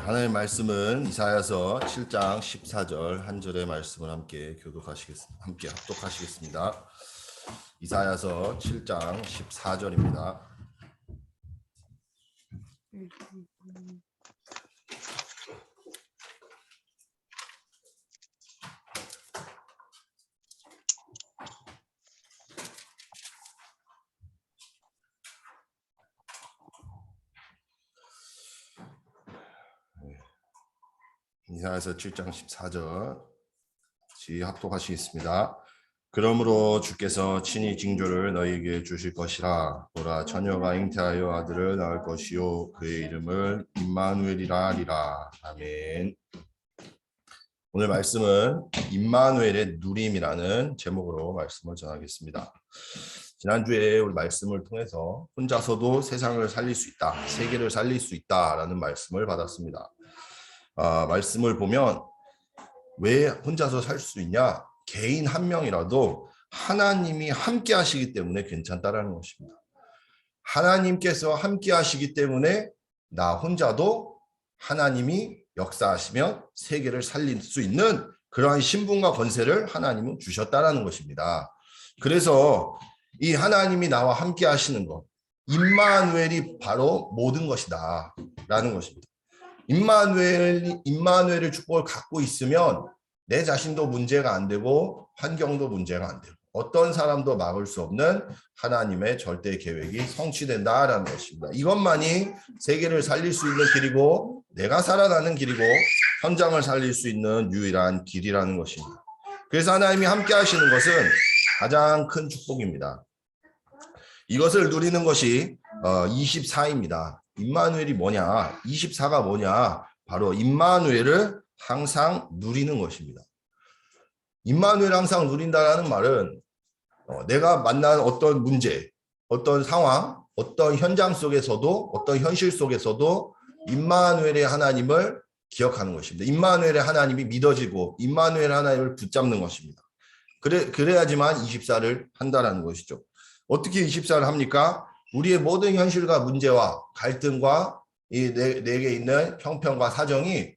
하나님의 말씀은 이사야서 7장 14절 한 절의 말씀을 함께 함께 합독하시겠습니다. 이사야서 7장 14절입니다. 이사야서 7장 14절 합독하시겠습니다. 그러므로 주께서 친히 징조를 너희에게 주실 것이라. 보라, 처녀가 잉태하여 아들을 낳을 것이요 그의 이름을 임마누엘이라 하리라. 아멘. 오늘 말씀은 임마누엘의 누림이라는 제목으로 말씀을 전하겠습니다. 지난주에 우리 말씀을 통해서 혼자서도 세상을 살릴 수 있다, 세계를 살릴 수 있다라는 말씀을 받았습니다. 말씀을 보면 왜 혼자서 살 수 있냐? 개인 한 명이라도 하나님이 함께 하시기 때문에 괜찮다라는 것입니다. 하나님께서 함께 하시기 때문에 나 혼자도 하나님이 역사하시면 세계를 살릴 수 있는 그러한 신분과 권세를 하나님은 주셨다라는 것입니다. 그래서 이 하나님이 나와 함께 하시는 것, 임마누엘이 바로 모든 것이다 라는 것입니다. 임마누엘의 축복을 갖고 있으면 내 자신도 문제가 안 되고 환경도 문제가 안 되고 어떤 사람도 막을 수 없는 하나님의 절대 계획이 성취된다라는 것입니다. 이것만이 세계를 살릴 수 있는 길이고 내가 살아나는 길이고 현장을 살릴 수 있는 유일한 길이라는 것입니다. 그래서 하나님이 함께 하시는 것은 가장 큰 축복입니다. 이것을 누리는 것이 24입니다. 임마누엘이 뭐냐? 24가 뭐냐? 바로 임마누엘을 항상 누리는 것입니다. 임마누엘을 항상 누린다라는 말은 내가 만난 어떤 문제, 어떤 상황, 어떤 현장 속에서도 어떤 현실 속에서도 임마누엘의 하나님을 기억하는 것입니다. 임마누엘의 하나님이 믿어지고 임마누엘의 하나님을 붙잡는 것입니다. 그래야지만 24를 한다라는 것이죠. 어떻게 24를 합니까? 우리의 모든 현실과 문제와 갈등과 이 내게 있는 형편과 사정이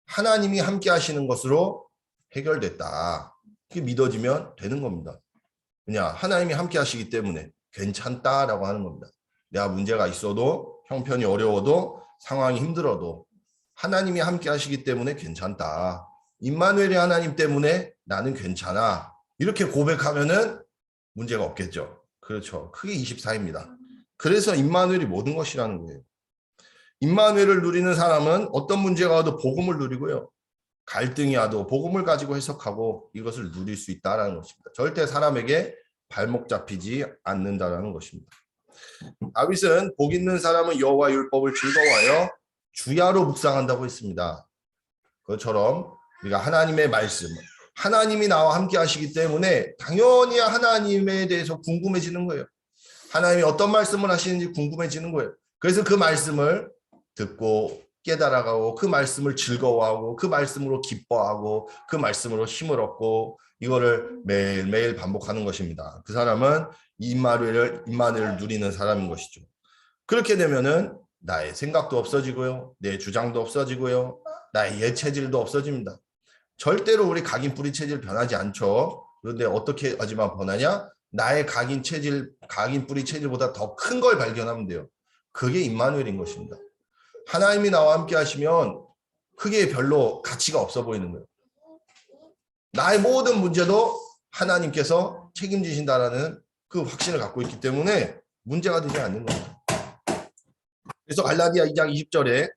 하나님이 함께 하시는 것으로 해결됐다. 그게 믿어지면 되는 겁니다. 그냥 하나님이 함께 하시기 때문에 괜찮다라고 하는 겁니다. 내가 문제가 있어도 형편이 어려워도 상황이 힘들어도 하나님이 함께 하시기 때문에 괜찮다. 임마누엘의 하나님 때문에 나는 괜찮아. 이렇게 고백하면은 문제가 없겠죠. 그렇죠. 크게 24입니다. 그래서 임마누엘이 모든 것이라는 거예요. 임마누엘을 누리는 사람은 어떤 문제가 와도 복음을 누리고요. 갈등이 와도 복음을 가지고 해석하고 이것을 누릴 수 있다는 것입니다. 절대 사람에게 발목 잡히지 않는다는 것입니다. 다윗은 복 있는 사람은 여호와 율법을 즐거워하여 주야로 묵상한다고 했습니다. 그것처럼 우리가 하나님의 말씀, 하나님이 나와 함께 하시기 때문에 당연히 하나님에 대해서 궁금해지는 거예요. 하나님이 어떤 말씀을 하시는지 궁금해지는 거예요. 그래서 그 말씀을 듣고 깨달아가고 그 말씀을 즐거워하고 그 말씀으로 기뻐하고 그 말씀으로 힘을 얻고 이거를 매일매일 반복하는 것입니다. 그 사람은 임마누엘을 누리는 사람인 것이죠. 그렇게 되면은 나의 생각도 없어지고요. 내 주장도 없어지고요. 나의 예체질도 없어집니다. 절대로 우리 각인 뿌리 체질 변하지 않죠. 그런데 어떻게 하지만 변하냐? 나의 각인 뿌리 체질보다 더 큰 걸 발견하면 돼요. 그게 임마누엘인 것입니다. 하나님이 나와 함께 하시면 그게 별로 가치가 없어 보이는 거예요. 나의 모든 문제도 하나님께서 책임지신다라는 그 확신을 갖고 있기 때문에 문제가 되지 않는 겁니다. 그래서 갈라디아 2장 20절에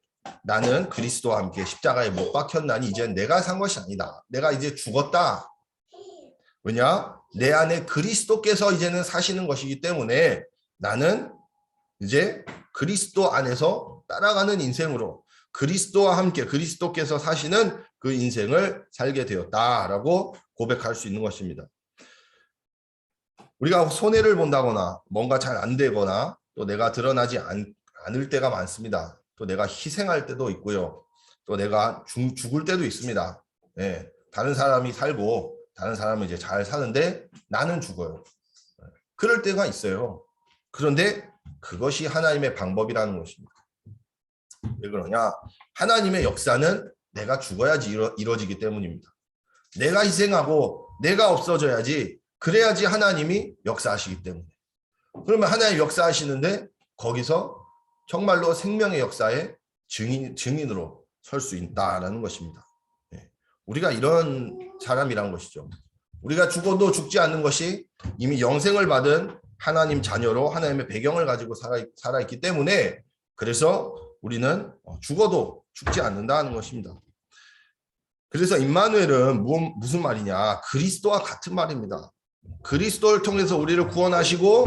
나는 그리스도와 함께 십자가에 못 박혔나니 이제 내가 산 것이 아니다. 내가 이제 죽었다. 왜냐? 내 안에 그리스도께서 이제는 사시는 것이기 때문에 나는 이제 그리스도 안에서 따라가는 인생으로 그리스도와 함께 그리스도께서 사시는 그 인생을 살게 되었다라고 고백할 수 있는 것입니다. 우리가 손해를 본다거나 뭔가 잘 안 되거나 또 내가 드러나지 않을 때가 많습니다. 또 내가 희생할 때도 있고요. 또 내가 죽을 때도 있습니다. 네, 다른 사람이 살고 다른 사람은 이제 잘 사는데 나는 죽어요. 그럴 때가 있어요. 그런데 그것이 하나님의 방법이라는 것입니다. 왜 그러냐? 하나님의 역사는 내가 죽어야지 이루어지기 때문입니다. 내가 희생하고 내가 없어져야지, 그래야지 하나님이 역사하시기 때문에. 그러면 하나님 역사하시는데 거기서 정말로 생명의 역사의 증인으로 설 수 있다라는 것입니다. 우리가 이런 사람이란 것이죠. 우리가 죽어도 죽지 않는 것이 이미 영생을 받은 하나님 자녀로 하나님의 배경을 가지고 살아있기 때문에, 그래서 우리는 죽어도 죽지 않는다는 것입니다. 그래서 임마누엘은 무슨 말이냐? 그리스도와 같은 말입니다. 그리스도를 통해서 우리를 구원하시고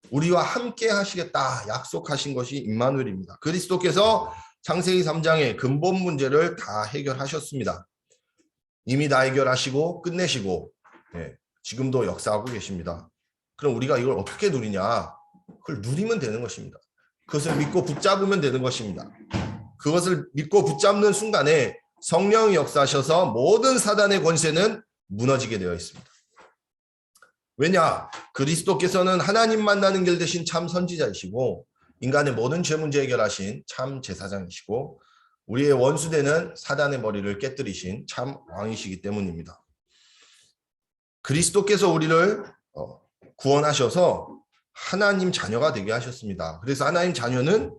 우리와 함께 하시겠다 약속하신 것이 임마누엘입니다. 그리스도께서 창세기 3장의 근본 문제를 다 해결하셨습니다. 이미 다 해결하시고 끝내시고, 지금도 역사하고 계십니다. 그럼 우리가 이걸 어떻게 누리냐? 그걸 누리면 되는 것입니다. 그것을 믿고 붙잡으면 되는 것입니다. 그것을 믿고 붙잡는 순간에 성령이 역사하셔서 모든 사단의 권세는 무너지게 되어 있습니다. 왜냐? 그리스도께서는 하나님 만나는 길 대신 참 선지자이시고 인간의 모든 죄 문제 해결하신 참 제사장이시고 우리의 원수되는 사단의 머리를 깨뜨리신 참 왕이시기 때문입니다. 그리스도께서 우리를 구원하셔서 하나님 자녀가 되게 하셨습니다. 그래서 하나님 자녀는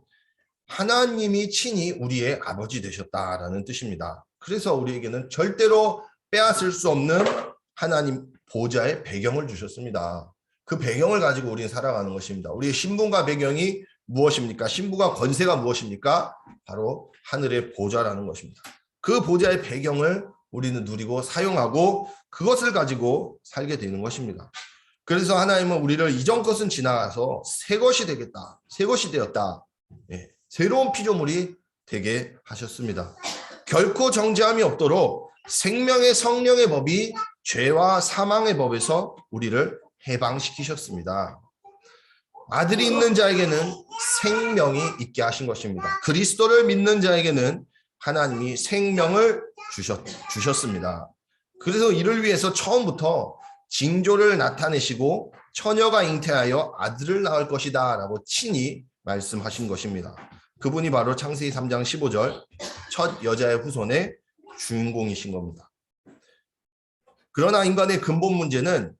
하나님이 친히 우리의 아버지 되셨다라는 뜻입니다. 그래서 우리에게는 절대로 빼앗을 수 없는 하나님 보좌의 배경을 주셨습니다. 그 배경을 가지고 우리는 살아가는 것입니다. 우리의 신분과 배경이 무엇입니까? 신분과 권세가 무엇입니까? 바로 하늘의 보좌라는 것입니다. 그 보좌의 배경을 우리는 누리고 사용하고 그것을 가지고 살게 되는 것입니다. 그래서 하나님은 우리를 이전 것은 지나가서 새 것이 되겠다, 새 것이 되었다, 새로운 피조물이 되게 하셨습니다. 결코 정죄함이 없도록 생명의 성령의 법이 죄와 사망의 법에서 우리를 해방시키셨습니다. 아들이 있는 자에게는 생명이 있게 하신 것입니다. 그리스도를 믿는 자에게는 하나님이 생명을 주셨습니다. 그래서 이를 위해서 처음부터 징조를 나타내시고 처녀가 잉태하여 아들을 낳을 것이다 라고 친히 말씀하신 것입니다. 그분이 바로 창세기 3장 15절 첫 여자의 후손의 주인공이신 겁니다. 그러나 인간의 근본 문제는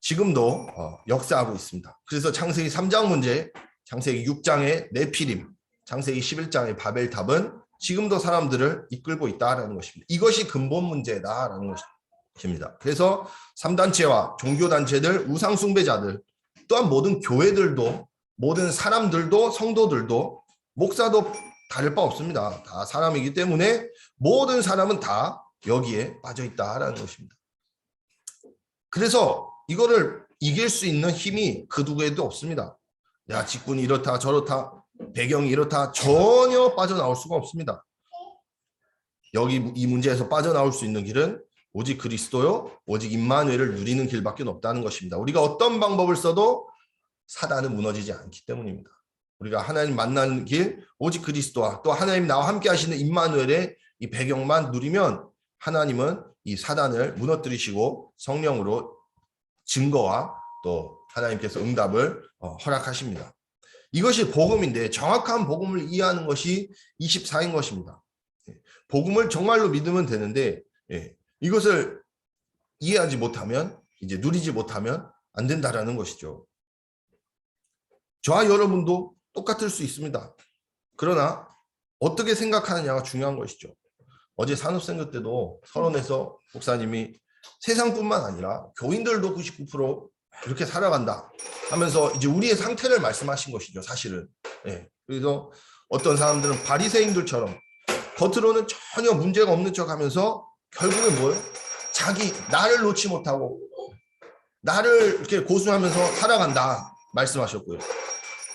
지금도 역사하고 있습니다. 그래서 창세기 3장 문제, 창세기 6장의 네피림, 창세기 11장의 바벨탑은 지금도 사람들을 이끌고 있다는 것입니다. 이것이 근본 문제다라는 것입니다. 그래서 3단체와 종교단체들, 우상숭배자들, 또한 모든 교회들도, 모든 사람들도, 성도들도, 목사도 다를 바 없습니다. 다 사람이기 때문에 모든 사람은 다 여기에 빠져있다라는 것입니다. 그래서 이거를 이길 수 있는 힘이 그 누구에도 없습니다. 야, 직분이 이렇다 저렇다 배경이 이렇다 전혀 빠져나올 수가 없습니다. 여기 이 문제에서 빠져나올 수 있는 길은 오직 그리스도요, 오직 임마누엘을 누리는 길밖에 없다는 것입니다. 우리가 어떤 방법을 써도 사단은 무너지지 않기 때문입니다. 우리가 하나님 만나는 길, 오직 그리스도와 또 하나님 나와 함께 하시는 임마누엘의 이 배경만 누리면 하나님은 이 사단을 무너뜨리시고 성령으로 증거와 또 하나님께서 응답을 허락하십니다. 이것이 복음인데 정확한 복음을 이해하는 것이 24인 것입니다. 복음을 정말로 믿으면 되는데 이것을 이해하지 못하면, 이제 누리지 못하면 안 된다라는 것이죠. 저와 여러분도 똑같을 수 있습니다. 그러나 어떻게 생각하느냐가 중요한 것이죠. 어제 산업선교 때도 서론에서 목사님이 세상뿐만 아니라 교인들도 99% 이렇게 살아간다 하면서 이제 우리의 상태를 말씀하신 것이죠, 사실은. 그래서 어떤 사람들은 바리새인들처럼 겉으로는 전혀 문제가 없는 척하면서 결국은 뭐예요? 자기 나를 놓지 못하고 나를 이렇게 고수하면서 살아간다 말씀하셨고요.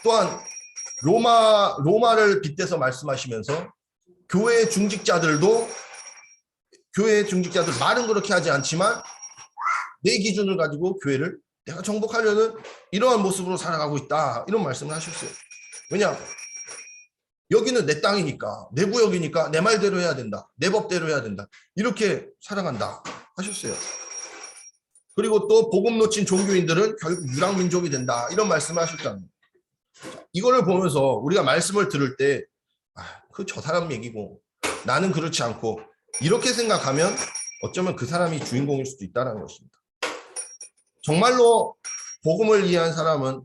또한 로마를 빗대서 말씀하시면서 교회 중직자들 말은 그렇게 하지 않지만 내 기준을 가지고 교회를 내가 정복하려는 이러한 모습으로 살아가고 있다, 이런 말씀을 하셨어요. 왜냐? 여기는 내 땅이니까, 내 구역이니까 내 말대로 해야 된다, 내 법대로 해야 된다, 이렇게 살아간다 하셨어요. 그리고 또 복음 놓친 종교인들은 결국 유랑민족이 된다, 이런 말씀을 하셨잖아요. 이거를 보면서 우리가 말씀을 들을 때 그 저 사람 얘기고 나는 그렇지 않고 이렇게 생각하면 어쩌면 그 사람이 주인공일 수도 있다는 것입니다. 정말로 복음을 이해한 사람은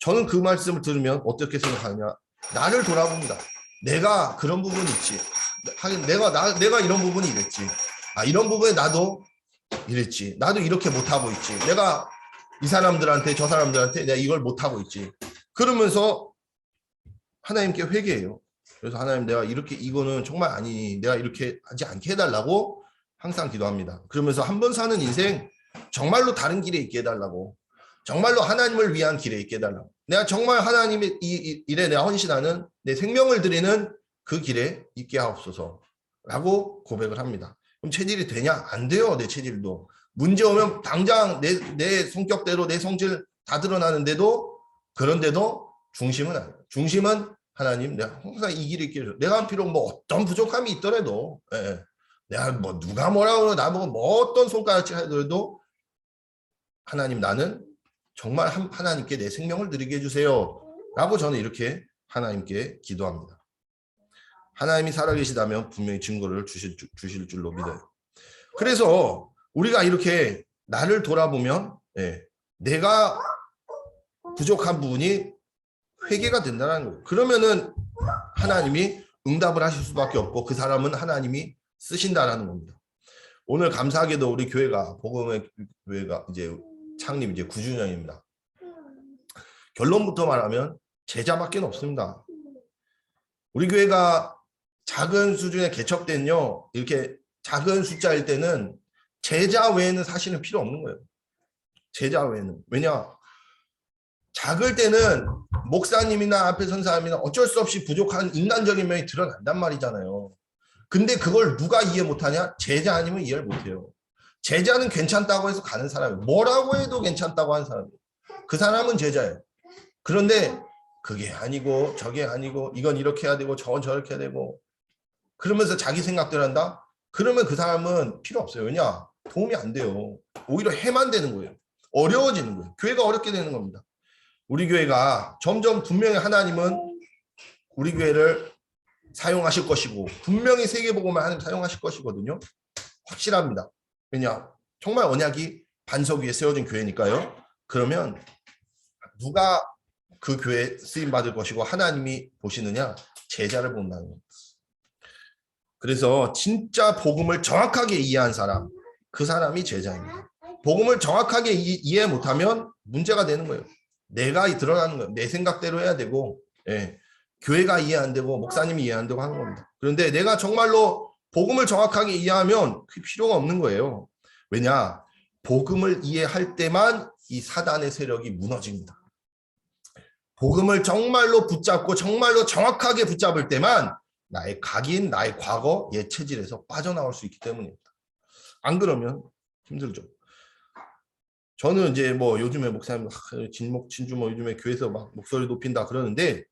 저는 그 말씀을 들으면 어떻게 생각하냐? 나를 돌아봅니다. 내가 그런 부분이 있지. 하긴 내가 이런 부분이 이랬지. 이런 부분에 나도 이랬지. 나도 이렇게 못하고 있지. 내가 이 사람들한테 저 사람들한테 내가 이걸 못하고 있지. 그러면서 하나님께 회개해요. 그래서 하나님 내가 이렇게 이거는 정말 아니니 내가 이렇게 하지 않게 해달라고 항상 기도합니다. 그러면서 한 번 사는 인생 정말로 다른 길에 있게 해달라고, 정말로 하나님을 위한 길에 있게 해달라고, 내가 정말 하나님의 이 일에 내가 헌신하는 내 생명을 드리는 그 길에 있게 하옵소서 라고 고백을 합니다. 그럼 체질이 되냐? 안 돼요. 내 체질도 문제 오면 당장 내 성격대로 내 성질 다 드러나는데도, 그런데도 중심은 아니에요. 중심은 하나님, 내가 항상 이 길에 있게 해줘. 내가 비록 뭐 어떤 부족함이 있더라도, 내가 뭐 누가 뭐라고 그러 나보고 뭐 어떤 손가락질 하더라도 하나님, 나는 정말 하나님께 내 생명을 드리게 해주세요 라고 저는 이렇게 하나님께 기도합니다. 하나님이 살아계시다면 분명히 증거를 주실 줄로 믿어요. 그래서 우리가 이렇게 나를 돌아보면 내가 부족한 부분이 회개가 된다는 거예요. 그러면은 하나님이 응답을 하실 수밖에 없고 그 사람은 하나님이 쓰신다라는 겁니다. 오늘 감사하게도 우리 교회가, 복음의 교회가 이제 창립 이제 9주년입니다. 결론부터 말하면 제자밖에 없습니다. 우리 교회가 작은 수준에 개척된요, 이렇게 작은 숫자일 때는 제자 외에는 사실은 필요 없는 거예요. 제자 외에는. 왜냐? 작을 때는 목사님이나 앞에 선 사람이나 어쩔 수 없이 부족한 인간적인 면이 드러난단 말이잖아요. 근데 그걸 누가 이해 못하냐? 제자 아니면 이해를 못해요. 제자는 괜찮다고 해서 가는 사람이에요. 뭐라고 해도 괜찮다고 하는 사람이에요. 그 사람은 제자예요. 그런데 그게 아니고 저게 아니고 이건 이렇게 해야 되고 저건 저렇게 해야 되고 그러면서 자기 생각대로 한다? 그러면 그 사람은 필요 없어요. 왜냐? 도움이 안 돼요. 오히려 해만 되는 거예요. 어려워지는 거예요. 교회가 어렵게 되는 겁니다. 우리 교회가 점점 분명히 하나님은 우리 교회를 사용하실 것이고 분명히 세계복음을 하나님 사용하실 것이거든요. 확실합니다. 왜냐? 정말 언약이 반석 위에 세워진 교회니까요. 그러면 누가 그 교회에 쓰임받을 것이고 하나님이 보시느냐? 제자를 본다는 겁니다. 그래서 진짜 복음을 정확하게 이해한 사람, 그 사람이 제자입니다. 복음을 정확하게 이해 못하면 문제가 되는 거예요. 내가 드러나는 거예요. 내 생각대로 해야 되고, 교회가 이해 안 되고 목사님이 이해 안 되고 하는 겁니다. 그런데 내가 정말로 복음을 정확하게 이해하면 그 필요가 없는 거예요. 왜냐? 복음을 이해할 때만 이 사단의 세력이 무너집니다. 복음을 정말로 붙잡고 정말로 정확하게 붙잡을 때만 나의 각인, 나의 과거, 옛 체질에서 빠져나올 수 있기 때문입니다. 안 그러면 힘들죠. 저는 이제 뭐 요즘에 목사님 진주 뭐 요즘에 교회에서 막 목소리 높인다 그러는데,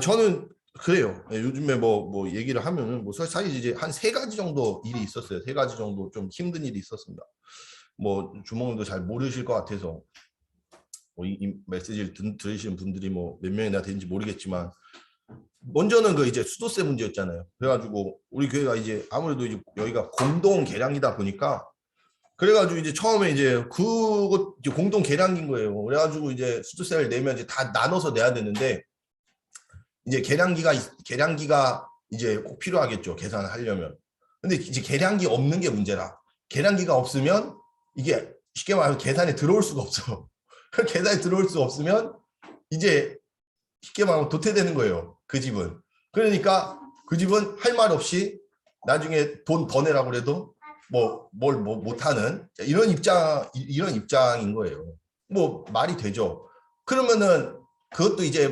저는 그래요. 요즘에 뭐 얘기를 하면은 뭐 사실 이제 한 3가지 정도 일이 있었어요. 3가지 정도 좀 힘든 일이 있었습니다. 뭐 주몽도 잘 모르실 것 같아서 이 메시지를 들으시는 분들이 뭐 몇 명이나 되는지 모르겠지만, 먼저는 그 이제 수도세 문제였잖아요. 그래가지고 우리 교회가 이제 아무래도 이제 여기가 공동 계량이다 보니까, 그래가지고 이제 처음에 이제 그거 이제 공동 계량인 거예요. 그래가지고 이제 수도세를 내면 이제 다 나눠서 내야 되는데, 이제 계량기가 이제 꼭 필요하겠죠. 계산을 하려면. 근데 이제 계량기 없는 게 문제라. 계량기가 없으면 이게 쉽게 말해서 계산에 들어올 수가 없어. 계산에 들어올 수 없으면 이제 쉽게 말하면 도태되는 거예요. 그 집은. 그러니까 그 집은 할 말 없이 나중에 돈 더 내라고 그래도 뭘 못하는 이런 입장인 거예요. 뭐 말이 되죠. 그러면은 그것도 이제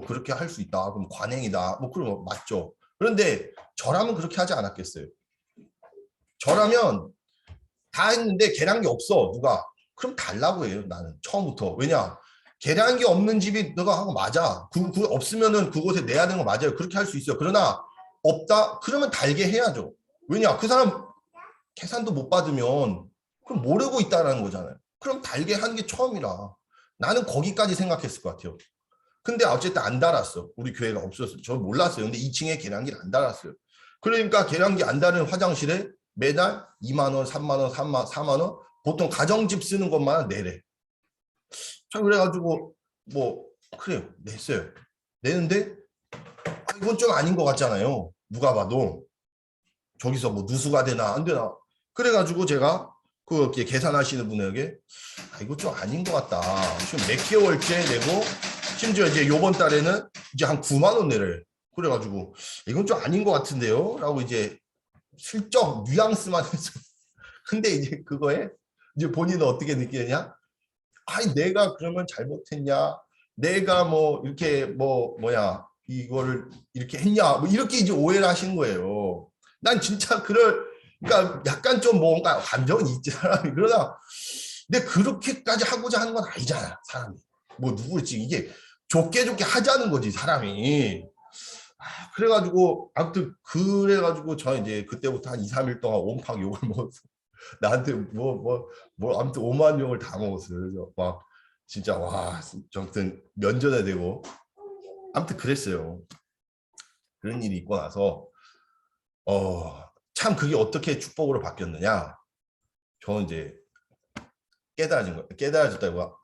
그렇게 할 수 있다. 그럼 관행이다. 그러면 맞죠. 그런데 저라면 그렇게 하지 않았겠어요. 저라면 다 했는데 계량기 없어 누가. 그럼 달라고 해요. 나는 처음부터. 왜냐? 계량기 없는 집이 너가 하고 맞아. 그 없으면은 그곳에 내야 되는 거 맞아요. 그렇게 할 수 있어요. 그러나 없다? 그러면 달게 해야죠. 왜냐? 그 사람 계산도 못 받으면 그럼 모르고 있다라는 거잖아요. 그럼 달게 하는 게 처음이라. 나는 거기까지 생각했을 것 같아요. 근데 어쨌든 안 달았어. 우리 교회가 없었어. 저 몰랐어요. 근데 2층에 계량기를 안 달았어요. 그러니까 계량기 안 다는 화장실에 매달 2만 원, 3만 원, 4만 원 보통 가정집 쓰는 것만 내래. 자, 그래가지고 뭐 그래요. 냈어요. 내는데 이건 좀 아닌 것 같잖아요. 누가 봐도 저기서 뭐 누수가 되나 안 되나. 그래가지고 제가 그 계산하시는 분에게 이거 좀 아닌 것 같다. 지금 몇 개월째 내고 심지어 이제 요번 달에는 이제 한 9만 원 내래. 그래가지고 이건 좀 아닌 것 같은데요. 라고 이제 슬쩍 뉘앙스만 했어. 근데 이제 그거에 이제 본인은 어떻게 느끼느냐? 아니 내가 그러면 잘못했냐? 내가 뭐 이렇게 뭐야 이거를 이렇게 했냐? 뭐 이렇게 이제 오해를 하시는 거예요. 난 진짜 그러니까 약간 좀 뭔가 감정이 있지 사람이. 그러나 근데 그렇게까지 하고자 하는 건 아니잖아 사람이. 뭐 누구지 이게 좋게 하자는 거지 사람이. 그래가지고 아무튼 그래가지고 저 이제 그때부터 한 2, 3일 동안 온팍 욕을 먹었어. 나한테 뭐 아무튼 5만 용을 다 먹었어요. 그래서 막 진짜 와 아무튼 면전에 대고 아무튼 그랬어요. 그런 일이 있고 나서 참 그게 어떻게 축복으로 바뀌었느냐. 저는 이제 깨달아졌다고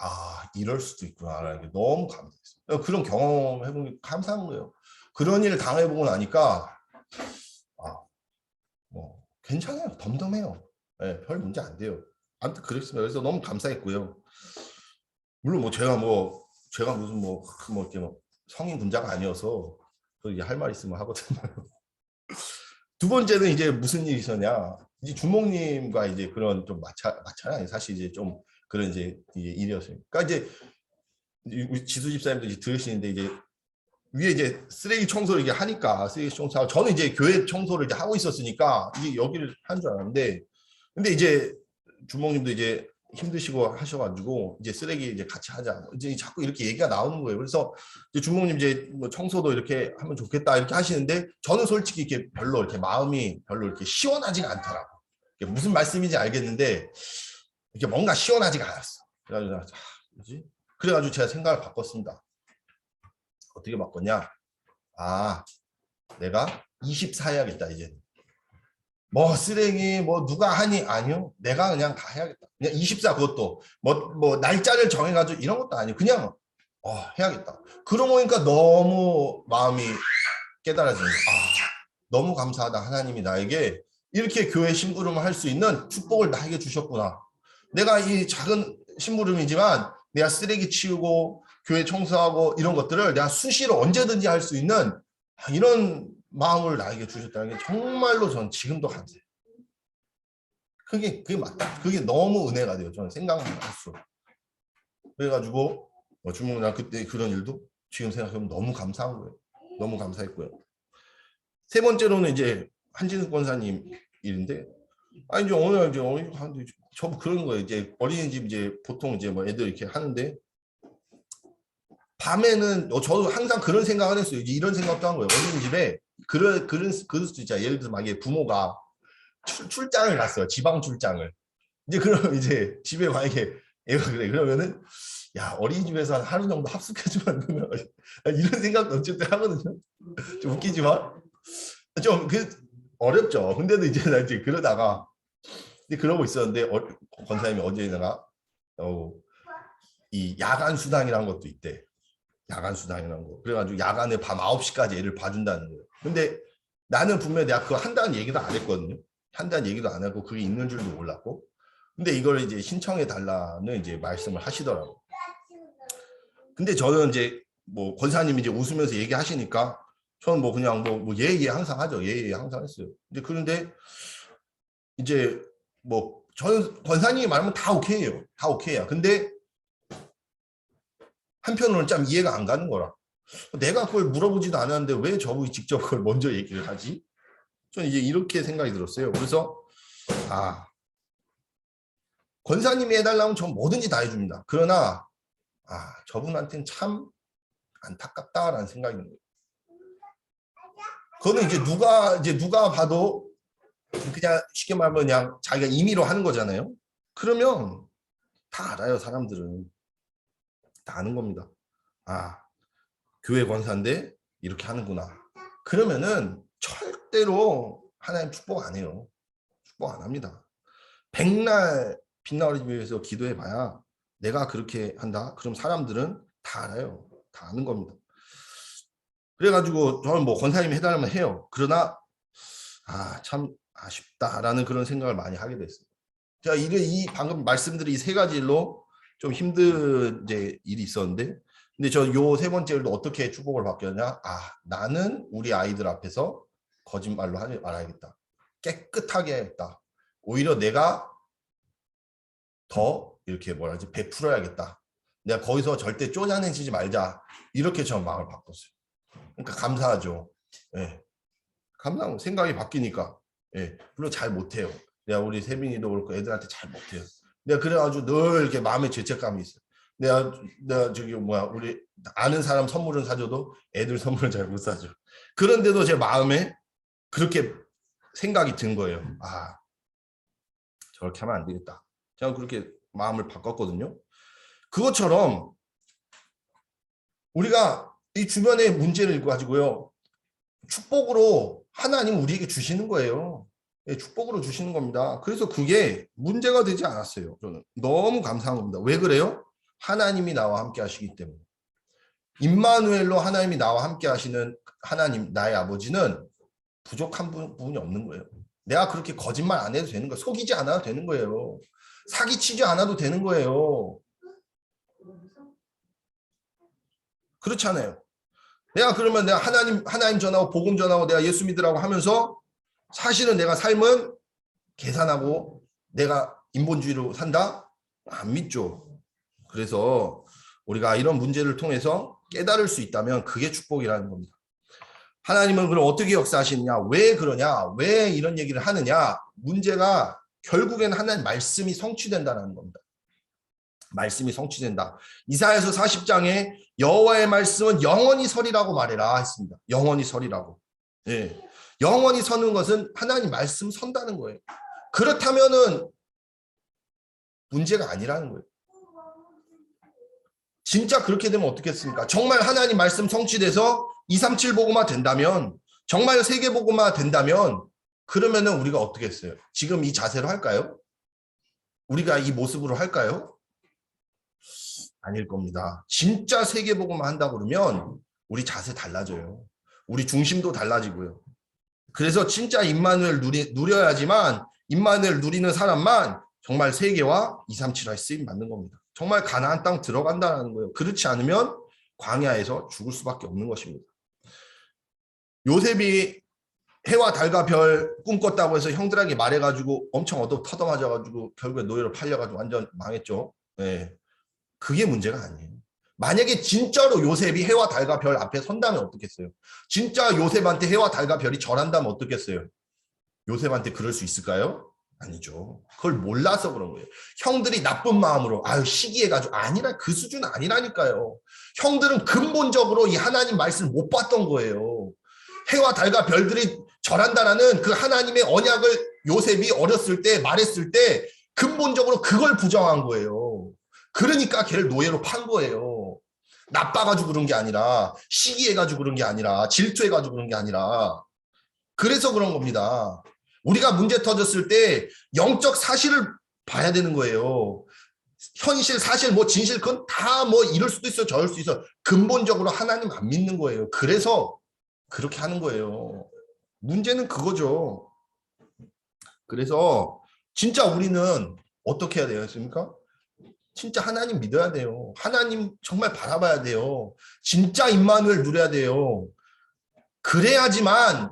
이럴 수도 있구나라는 게 너무 감사했어요. 그런 경험 해보니 감사한 거예요. 그런 일을 당해보고 나니까 뭐 괜찮아요. 덤덤해요. 네, 별 문제 안 돼요. 아무튼 그랬습니다. 그래서 너무 감사했고요. 물론 제가 무슨 이렇게 성인 군자가 아니어서 할 말 있으면 하거든요. 두 번째는 이제 무슨 일이 있었냐. 이제 주목님과 이제 그런 좀 마찬가지 사실 이제 좀 그런 이제 일이었어요. 그러니까 이제 우리 지수 집사님도 이제 들으시는데 이제 위에 이제 쓰레기 청소를 이게 하니까 쓰레기 청소하고 저는 이제 교회 청소를 이제 하고 있었으니까 이제 여기를 한 줄 알았는데 근데 이제 주목님도 이제 힘드시고 하셔가지고 이제 쓰레기 이제 같이 하자 이제 자꾸 이렇게 얘기가 나오는 거예요. 그래서 이제 주목님 이제 뭐 청소도 이렇게 하면 좋겠다 이렇게 하시는데 저는 솔직히 이렇게 별로 이렇게 마음이 별로 이렇게 시원하지가 않더라고. 무슨 말씀인지 알겠는데 이렇게 뭔가 시원하지가 않았어. 그래가지고 뭐지? 그래가지고 제가 생각을 바꿨습니다. 어떻게 바꿨냐? 내가 24 해야겠다 이제. 뭐 쓰레기 뭐 누가 하니 아니요 내가 그냥 다 해야겠다. 그냥 24 그것도 뭐 날짜를 정해가지고 이런 것도 아니고 그냥 해야겠다. 그러고 보니까 너무 마음이 깨달아지는 거야. 너무 감사하다. 하나님이 나에게 이렇게 교회 심부름을 할 수 있는 축복을 나에게 주셨구나. 내가 이 작은 심부름이지만 내가 쓰레기 치우고 교회 청소하고 이런 것들을 내가 수시로 언제든지 할 수 있는 이런 마음을 나에게 주셨다는 게 정말로 저는 지금도 감사해요. 그게 맞다. 그게 너무 은혜가 돼요. 저는 생각만 할수록. 그래가지고 주목이랑 그때 그런 일도 지금 생각하면 너무 감사한 거예요. 너무 감사했고요. 세 번째로는 이제 한진숙 권사님 일인데 이제 오늘 이제 저 그런 거예요. 이제 어린이집 이제 보통 이제 뭐 애들 이렇게 하는데 밤에는 저도 항상 그런 생각을 했어요. 이제 이런 생각도 한 거예요. 어린이집에 그럴 수도 있잖아요. 예를 들어서 만약에 부모가 출장을 갔어요. 지방 출장을. 이제 그럼 이제 집에 만약에 애가 그래 그러면은 야 어린이집에서 한 하루 정도 합숙해주면 안 되나 이런 생각도 어쨌든 하거든요. 좀 웃기지만 좀 어렵죠. 근데도 이제 나 이제 그러다가 이제 그러고 있었는데 권사님이 어제다가 이 야간 수당이라는 것도 있대. 야간 수당이라는 거. 그래가지고 야간에 밤 9시까지 애를 봐준다는 거예요. 근데 나는 분명히 내가 그거 한다는 얘기도 안 했거든요. 한다는 얘기도 안 하고 그게 있는 줄도 몰랐고. 근데 이걸 이제 신청해 달라는 이제 말씀을 하시더라고. 근데 저는 이제 뭐 권사님이 이제 웃으면서 얘기하시니까 저는 뭐 그냥 뭐 예예 항상 하죠. 예예 항상 했어요. 근데 그런데 이제 뭐 저는 권사님이 말하면 다 오케이예요. 다 오케이야. 근데 한편으로는 참 이해가 안 가는 거라. 내가 그걸 물어보지도 않았는데 왜 저분이 직접 그걸 먼저 얘기를 하지? 저는 이제 이렇게 생각이 들었어요. 그래서 권사님이 해달라면 전 뭐든지 다 해줍니다. 그러나 저분한테는 참 안타깝다라는 생각이 듭니다. 그거는 이제 누가 봐도 그냥 쉽게 말하면 그냥 자기가 임의로 하는 거잖아요. 그러면 다 알아요. 사람들은 다 아는 겁니다. 교회 권사인데 이렇게 하는구나. 그러면은 절대로 하나님 축복 안 해요. 축복 안 합니다. 백날 빛나오기 위해서 기도해봐야 내가 그렇게 한다. 그럼 사람들은 다 알아요. 다 아는 겁니다. 그래가지고 저는 뭐 권사님이 해달라면 해요. 그러나 참 아쉽다라는 그런 생각을 많이 하게 됐어요. 제가 이 방금 말씀드린 이 세 가지 일로 좀 힘든 이제 일이 있었는데, 근데 저 요 세 번째 일도 어떻게 축복을 받겼냐? 나는 우리 아이들 앞에서 거짓말로 하지 말아야겠다. 깨끗하게 해야겠다. 오히려 내가 더 이렇게 뭐라지 베풀어야겠다. 내가 거기서 절대 쪼잔해지지 말자. 이렇게 저 마음을 바꿨어요. 그러니까 감사하죠. 예. 감사하고 생각이 바뀌니까. 예. 물론 잘 못해요. 내가 우리 세빈이도 그렇고 애들한테 잘 못해요. 내가 그래가지고 늘 이렇게 마음에 죄책감이 있어요. 내가 저기 우리 아는 사람 선물은 사줘도 애들 선물은 잘 못 사줘. 그런데도 제 마음에 그렇게 생각이 든 거예요. 저렇게 하면 안 되겠다. 제가 그렇게 마음을 바꿨거든요. 그것처럼 우리가 이 주변의 문제를 가지고요. 축복으로 하나님 우리에게 주시는 거예요. 축복으로 주시는 겁니다. 그래서 그게 문제가 되지 않았어요. 저는 너무 감사한 겁니다. 왜 그래요? 하나님이 나와 함께 하시기 때문에. 임마누엘로 하나님이 나와 함께 하시는 하나님, 나의 아버지는 부족한 부분이 없는 거예요. 내가 그렇게 거짓말 안 해도 되는 거예요. 속이지 않아도 되는 거예요. 사기치지 않아도 되는 거예요. 그렇잖아요. 내가 그러면 내가 하나님 전하고 복음 전하고 내가 예수 믿으라고 하면서 사실은 내가 삶은 계산하고 내가 인본주의로 산다? 안 믿죠. 그래서 우리가 이런 문제를 통해서 깨달을 수 있다면 그게 축복이라는 겁니다. 하나님은 그럼 어떻게 역사하시느냐? 왜 그러냐? 왜 이런 얘기를 하느냐? 문제가 결국에는 하나님 말씀이 성취된다는 겁니다. 말씀이 성취된다. 이사야서 40장에 여호와의 말씀은 영원히 서리라고 말해라 했습니다. 영원히 서리라고. 예. 영원히 서는 것은 하나님 말씀 선다는 거예요. 그렇다면은 문제가 아니라는 거예요. 진짜 그렇게 되면 어떻겠습니까? 정말 하나님 말씀 성취돼서 237 보고만 된다면, 정말 세계 보고만 된다면, 그러면은 우리가 어떻게 했어요? 지금 이 자세로 할까요? 우리가 이 모습으로 할까요? 아닐 겁니다. 진짜 세계 보고만 한다 그러면 우리 자세 달라져요. 우리 중심도 달라지고요. 그래서 진짜 임마누엘 누려야지만, 임마누엘 누리는 사람만 정말 세계와 237의 쓰임 받는 겁니다. 정말 가나안 땅 들어간다는 거예요. 그렇지 않으면 광야에서 죽을 수밖에 없는 것입니다. 요셉이 해와 달과 별 꿈꿨다고 해서 형들에게 말해가지고 엄청 터져맞아가지고 결국에 노예로 팔려가지고 완전 망했죠. 네. 그게 문제가 아니에요. 만약에 진짜로 요셉이 해와 달과 별 앞에 선다면 어떻겠어요? 진짜 요셉한테 해와 달과 별이 절한다면 어떻겠어요? 요셉한테 그럴 수 있을까요? 아니죠. 그걸 몰라서 그런 거예요. 형들이 나쁜 마음으로 시기해가지고 아니라 그 수준 아니라니까요. 형들은 근본적으로 이 하나님 말씀을 못 봤던 거예요. 해와 달과 별들이 절한다라는 그 하나님의 언약을 요셉이 어렸을 때 말했을 때 근본적으로 그걸 부정한 거예요. 그러니까 걔를 노예로 판 거예요. 나빠가지고 그런 게 아니라, 시기해가지고 그런 게 아니라, 질투해가지고 그런 게 아니라, 그래서 그런 겁니다. 우리가 문제 터졌을 때 영적 사실을 봐야 되는 거예요. 현실, 사실, 진실, 그건 다 이럴 수도 있어, 저럴 수 있어. 근본적으로 하나님 안 믿는 거예요. 그래서 그렇게 하는 거예요. 문제는 그거죠. 그래서 진짜 우리는 어떻게 해야 되겠습니까? 진짜 하나님 믿어야 돼요. 하나님 정말 바라봐야 돼요. 진짜 임마누엘 누려야 돼요. 그래야지만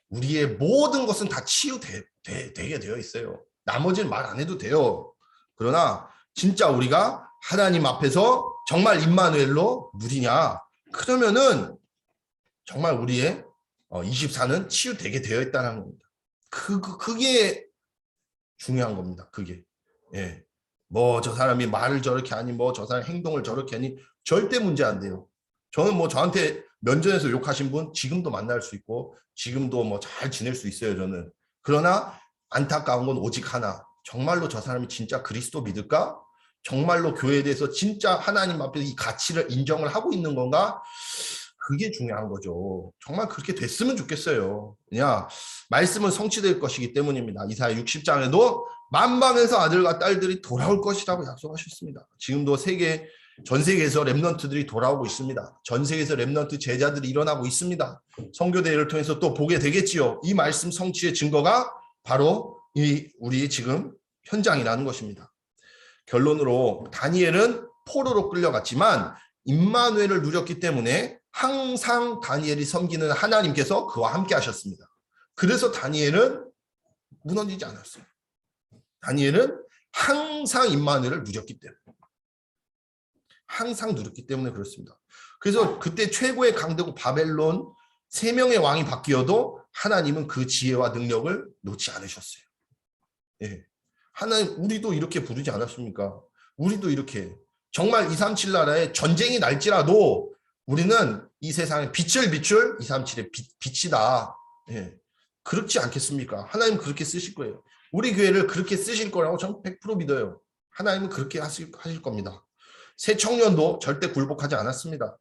우리의 모든 것은 다 치유되게 되어 있어요. 나머지는 말 안 해도 돼요. 그러나 진짜 우리가 하나님 앞에서 정말 임마누엘로 누리냐? 그러면은 정말 우리의 24는 치유되게 되어 있다는 겁니다. 그게 중요한 겁니다. 그게. 예. 저 사람이 말을 저렇게 하니 저 사람 행동을 저렇게 하니 절대 문제 안 돼요. 저는 저한테 면전에서 욕하신 분 지금도 만날 수 있고 지금도 잘 지낼 수 있어요. 저는. 그러나 안타까운 건 오직 하나. 정말로 저 사람이 진짜 그리스도 믿을까? 정말로 교회에 대해서 진짜 하나님 앞에서 이 가치를 인정을 하고 있는 건가? 그게 중요한 거죠. 정말 그렇게 됐으면 좋겠어요. 그냥 말씀은 성취될 것이기 때문입니다. 이사야 60장에도 만방에서 아들과 딸들이 돌아올 것이라고 약속하셨습니다. 지금도 전 세계에서 렘넌트들이 돌아오고 있습니다. 전 세계에서 렘넌트 제자들이 일어나고 있습니다. 선교대회를 통해서 또 보게 되겠지요. 이 말씀 성취의 증거가 바로 우리 지금 현장이라는 것입니다. 결론으로 다니엘은 포로로 끌려갔지만 임마누엘을 누렸기 때문에 항상 다니엘이 섬기는 하나님께서 그와 함께 하셨습니다. 그래서 다니엘은 무너지지 않았어요. 다니엘은 항상 임마누엘을 누렸기 때문에. 항상 누렸기 때문에 그렇습니다. 그래서 그때 최고의 강대국 바벨론 3명의 왕이 바뀌어도 하나님은 그 지혜와 능력을 놓지 않으셨어요. 예. 하나님, 우리도 이렇게 부르지 않았습니까? 우리도 이렇게 정말 237 나라에 전쟁이 날지라도 우리는 이 세상에 빛을 비출 237의 빛이다. 예. 그렇지 않겠습니까? 하나님 그렇게 쓰실 거예요. 우리 교회를 그렇게 쓰실 거라고 저는 100% 믿어요. 하나님은 그렇게 하실 겁니다. 새 청년도 절대 굴복하지 않았습니다.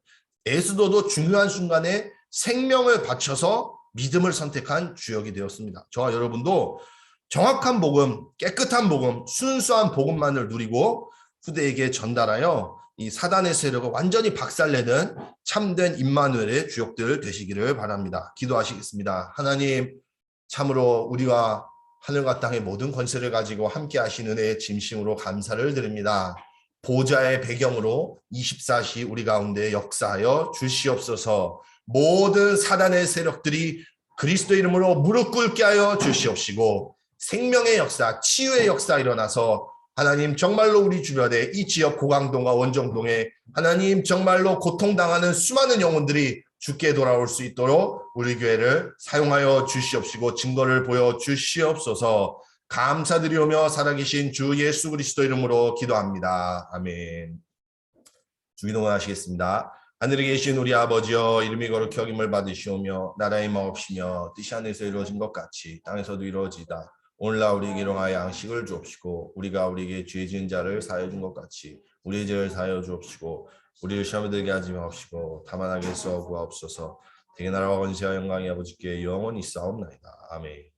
에스더도 중요한 순간에 생명을 바쳐서 믿음을 선택한 주역이 되었습니다. 저와 여러분도 정확한 복음, 깨끗한 복음, 순수한 복음만을 누리고 후대에게 전달하여 이 사단의 세력을 완전히 박살내는 참된 임마누엘의 주역들 되시기를 바랍니다. 기도하시겠습니다. 하나님, 참으로 우리와 하늘과 땅의 모든 권세를 가지고 함께 하시는 은혜의 진심으로 감사를 드립니다. 보좌의 배경으로 24시 우리 가운데 역사하여 주시옵소서. 모든 사단의 세력들이 그리스도 이름으로 무릎 꿇게 하여 주시옵시고 생명의 역사, 치유의 역사 일어나서 하나님 정말로 우리 주변에 이 지역 고강동과 원정동에 하나님 정말로 고통당하는 수많은 영혼들이 주께 돌아올 수 있도록 우리 교회를 사용하여 주시옵시고 증거를 보여 주시옵소서. 감사드리오며 살아계신 주 예수 그리스도 이름으로 기도합니다. 아멘. 주기도문 하시겠습니다. 하늘에 계신 우리 아버지여, 이름이 거룩히 여김을 받으시오며 나라의 마옵시며 뜻이 하늘에서 이루어진 것 같이 땅에서도 이루어지다. 오늘날 우리에게 일용할 양식을 주옵시고 우리가 우리에게 죄 지은 자를 사하여 준 것 같이 우리의 죄를 사하여 주옵시고 우리를 시험에 들게 하지 마옵시고 다만 악에서 구하옵소서. 대개 나라와 권세와 영광이 아버지께 영원히 있사옵나이다. 아멘.